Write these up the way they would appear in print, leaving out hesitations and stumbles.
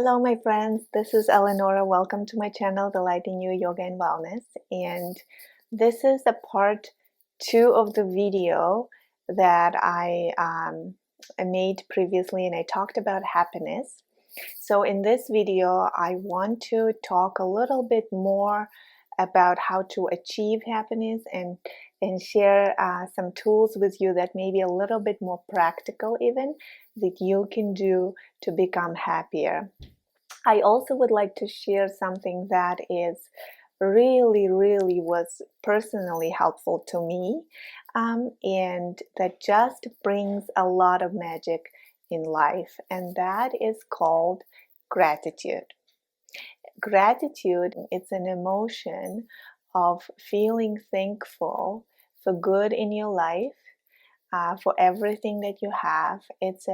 Hello, my friends. This is Eleonora. Welcome to my channel, Delighting You Yoga and Wellness. And this is the part 2 of the video that I made previously, and I talked about happiness. So in this video, I want to talk a little bit more about how to achieve happiness and share some tools with you that may be a little bit more practical even that you can do to become happier. I also would like to share something that is really was personally helpful to me, and that just brings a lot of magic in life, and that is called gratitude. Gratitude, it's an emotion of feeling thankful for good in your life, for everything that you have. It's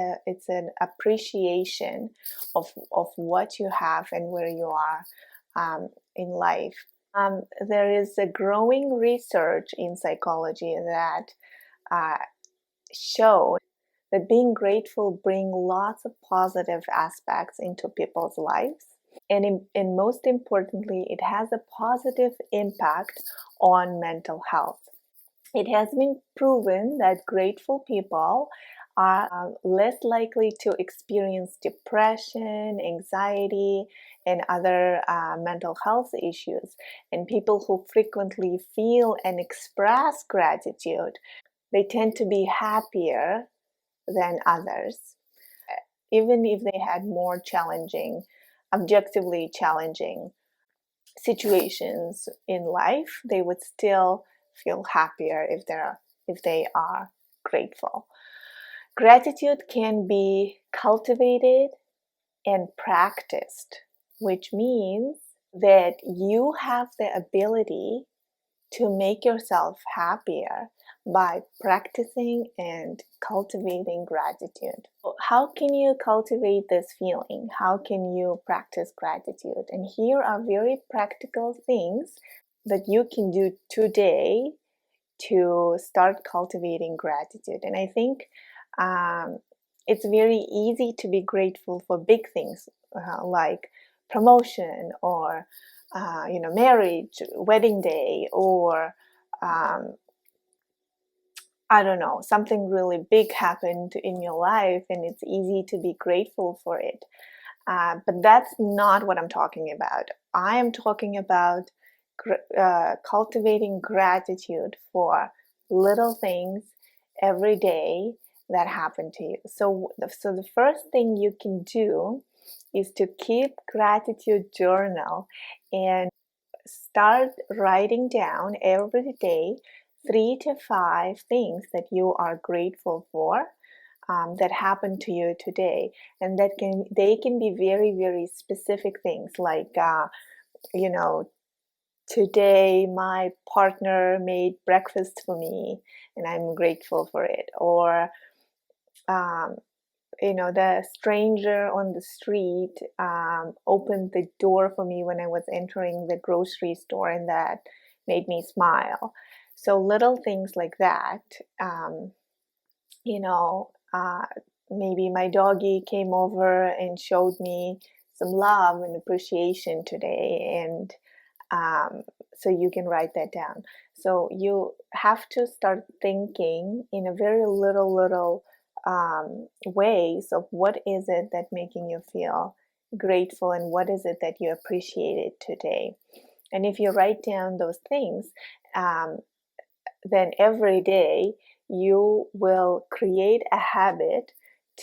an appreciation of what you have and where you are in life. There is a growing research in psychology that show that being grateful brings lots of positive aspects into people's lives. And most importantly, it has a positive impact on mental health. It has been proven that grateful people are less likely to experience depression, anxiety, and other mental health issues. And people who frequently feel and express gratitude, they tend to be happier than others, even if they had more challenging, objectively challenging situations in life. They would still feel happier if they are grateful. Gratitude can be cultivated and practiced, which means that you have the ability to make yourself happier by practicing and cultivating gratitude. How can you cultivate this feeling? How can you practice gratitude? And here are very practical things that you can do today to start cultivating gratitude. And I think it's very easy to be grateful for big things like promotion or marriage, wedding day, or I don't know, something really big happened in your life, and it's easy to be grateful for it. But that's not what I'm talking about. I am talking about cultivating gratitude for little things every day that happen to you. So the first thing you can do is to keep gratitude journal and start writing down every day 3 to 5 things that you are grateful for that happened to you today, and they can be very specific things like today my partner made breakfast for me and I'm grateful for it, or the stranger on the street opened the door for me when I was entering the grocery store, and that made me smile. So little things like that. Maybe my doggy came over and showed me some love and appreciation today, and so you can write that down. So you have to start thinking in a very little ways of what is it that making you feel grateful and what is it that you appreciated today. And if you write down those things, then every day you will create a habit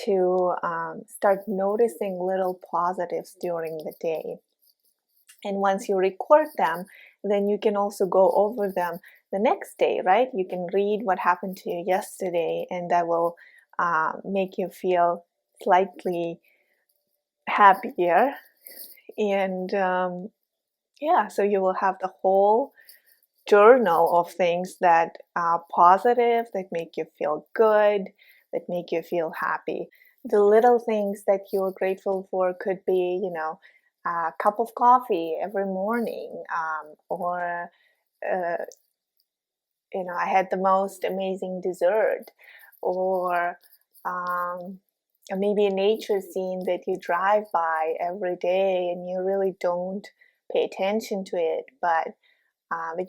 to start noticing little positives during the day. And once you record them, then you can also go over them the next day, right? You can read what happened to you yesterday, and that will make you feel slightly happier. And so you will have the whole journal of things that are positive, that make you feel good, that make you feel happy. The little things that you're grateful for could be, a cup of coffee every morning, or I had the most amazing dessert, or maybe a nature scene that you drive by every day and you really don't pay attention to it, but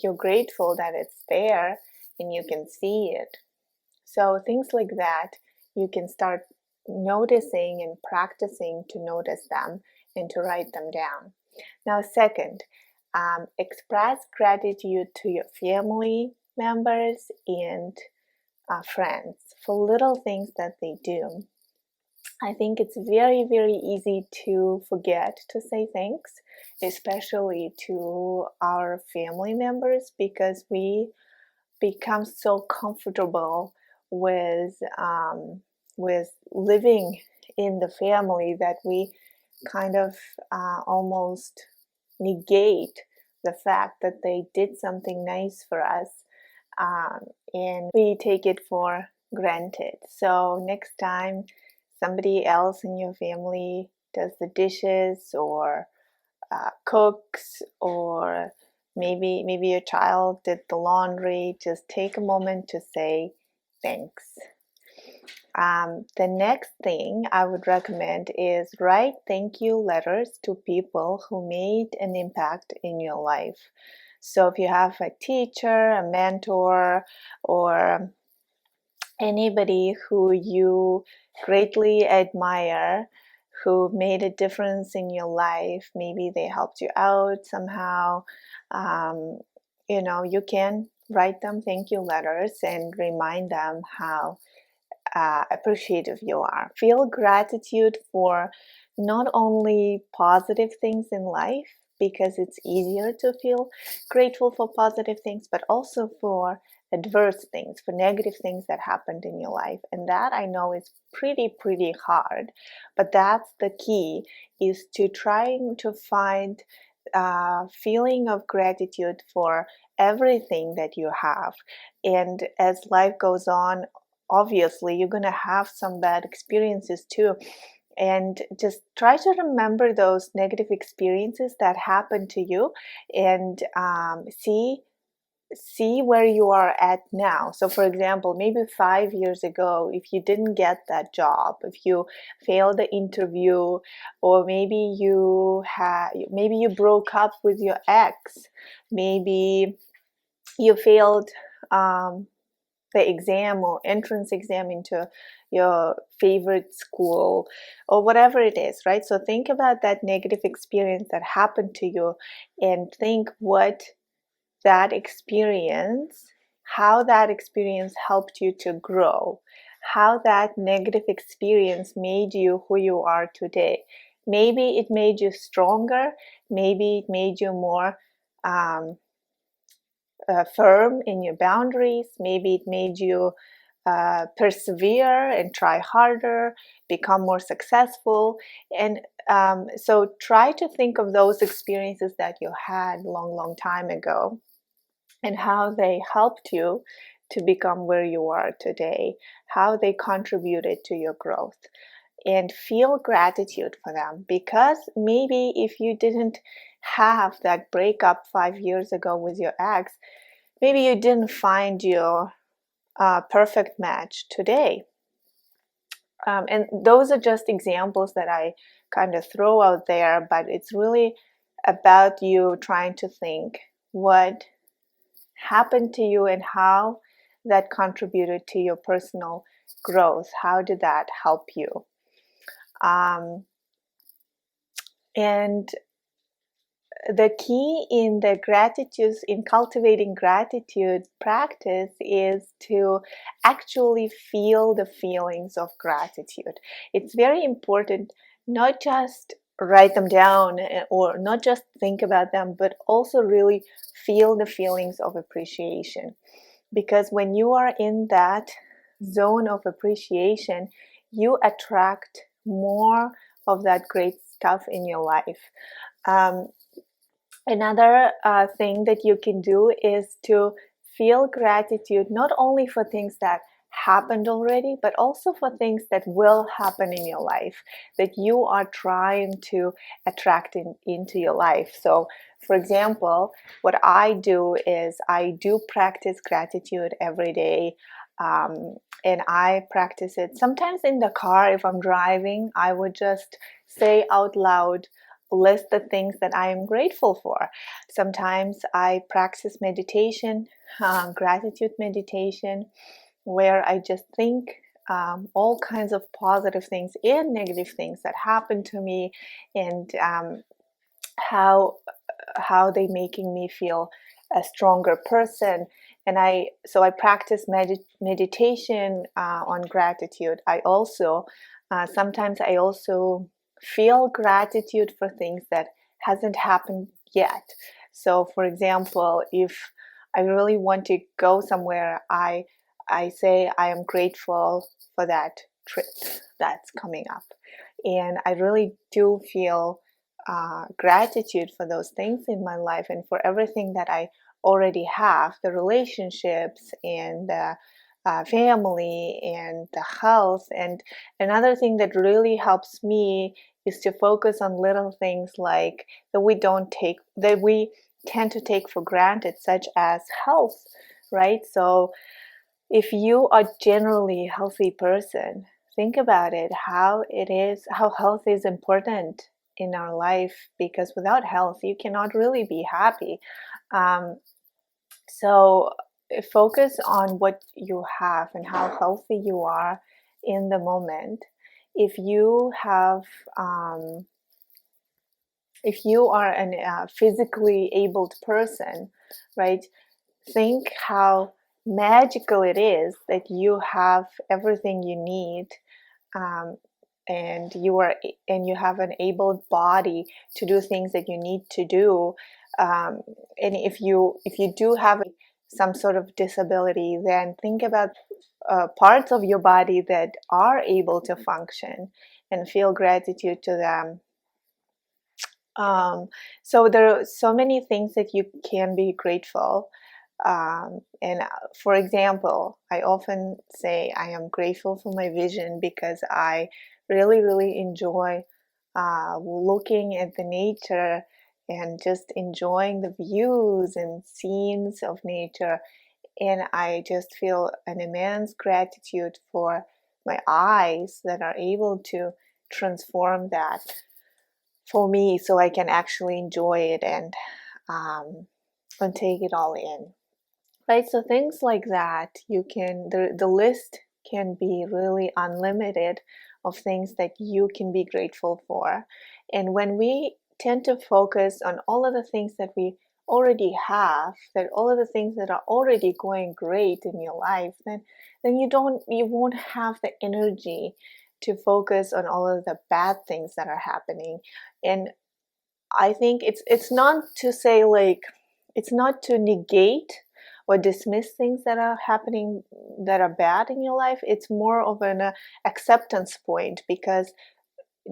you're grateful that it's there and you can see it. So things like that, you can start noticing and practicing to notice them and to write them down. Now, second, express gratitude to your family members and friends for little things that they do. I think it's very, very easy to forget to say thanks, especially to our family members, because we become so comfortable with living in the family that we kind of almost negate the fact that they did something nice for us, and we take it for granted. So next time somebody else in your family does the dishes or cooks, or maybe your child did the laundry, just take a moment to say thanks. The next thing I would recommend is write thank you letters to people who made an impact in your life. So if you have a teacher, a mentor, or anybody who you greatly admire, who made a difference in your life, maybe they helped you out somehow, you can write them thank you letters and remind them how appreciative you are. Feel gratitude for not only positive things in life, because it's easier to feel grateful for positive things, but also for adverse things, for negative things that happened in your life. And that I know is pretty hard, but that's the key, is to trying to find feeling of gratitude for everything that you have. And as life goes on, obviously you're going to have some bad experiences too, and just try to remember those negative experiences that happened to you, and see where you are at now. So for example, maybe 5 years ago, if you didn't get that job, if you failed the interview, or maybe you broke up with your ex, maybe you failed the exam or entrance exam into your favorite school, or whatever it is, right? So think about that negative experience that happened to you, and think how that experience helped you to grow, how that negative experience made you who you are today. Maybe it made you stronger, maybe it made you more firm in your boundaries, maybe it made you persevere and try harder, become more successful. And so try to think of those experiences that you had long time ago, and how they helped you to become where you are today, how they contributed to your growth, and feel gratitude for them. Because maybe if you didn't have that breakup 5 years ago with your ex, maybe you didn't find your perfect match today. And those are just examples that I kind of throw out there, but it's really about you trying to think what happened to you and how that contributed to your personal growth. How did that help you? And the key in cultivating gratitude practice, is to actually feel the feelings of gratitude. It's very important not just write them down, or not just think about them, but also really feel the feelings of appreciation. Because when you are in that zone of appreciation, you attract more of that great stuff in your life. Another thing that you can do is to feel gratitude not only for things that happened already, but also for things that will happen in your life, that you are trying to attract into your life. So for example, what I do is I do practice gratitude every day. and I practice it sometimes in the car. If I'm driving, I would just say out loud, list the things that I am grateful for. Sometimes I practice meditation, gratitude meditation, where I just think all kinds of positive things and negative things that happen to me, and how they making me feel a stronger person. And I practice meditation on gratitude. I also sometimes I also feel gratitude for things that hasn't happened yet. So for example, if I really want to go somewhere, I say I am grateful for that trip that's coming up, and I really do feel gratitude for those things in my life and for everything that I already have, the relationships and the family and the health. And another thing that really helps me is to focus on little things like that we tend to take for granted, such as health, right? So if you are generally a healthy person, think about it, how health is important in our life, because without health, you cannot really be happy. Um, so focus on what you have and how healthy you are in the moment. If you have, if you are a physically abled person, right? Think how magical it is that you have everything you need, um, and you have an able body to do things that you need to do. And if you do have some sort of disability, then think about parts of your body that are able to function and feel gratitude to them. um, so there are so many things that you can be grateful. And for example, I often say I am grateful for my vision, because I really, really enjoy looking at the nature and just enjoying the views and scenes of nature. And I just feel an immense gratitude for my eyes that are able to transform that for me, so I can actually enjoy it um, and take it all in. Right, so things like that, the list can be really unlimited of things that you can be grateful for. And when we tend to focus on all of the things that we already have, that all of the things that are already going great in your life, then you won't have the energy to focus on all of the bad things that are happening. And I think it's not to say, like, it's not to negate or dismiss things that are happening that are bad in your life. It's more of an acceptance point, because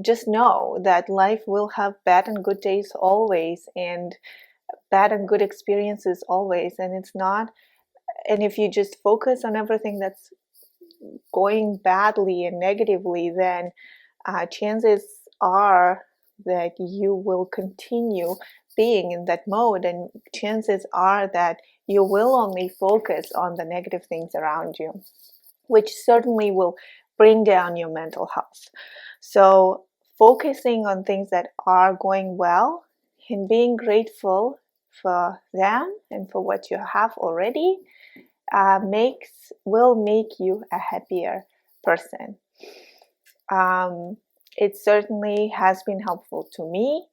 just know that life will have bad and good days always, and bad and good experiences always. And it's not, and if you just focus on everything that's going badly and negatively, then chances are that you will continue being in that mode, and chances are that you will only focus on the negative things around you, which certainly will bring down your mental health. So focusing on things that are going well and being grateful for them and for what you have already will make you a happier person. It certainly has been helpful to me,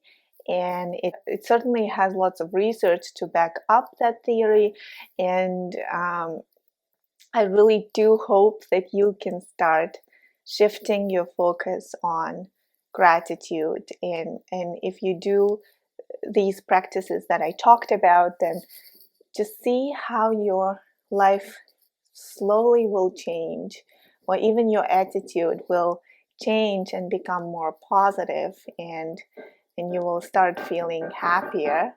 and it certainly has lots of research to back up that theory. And I really do hope that you can start shifting your focus on gratitude. And if you do these practices that I talked about, then just see how your life slowly will change, or even your attitude will change and become more positive, and you will start feeling happier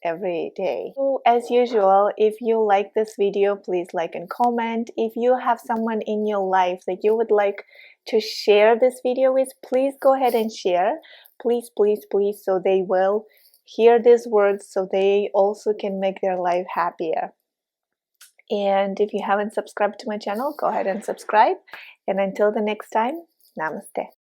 every day. So as usual, if you like this video, please like and comment. If you have someone in your life that you would like to share this video with, please go ahead and share. Please, please, please, so they will hear these words, so they also can make their life happier. And if you haven't subscribed to my channel, go ahead and subscribe. And until the next time, namaste.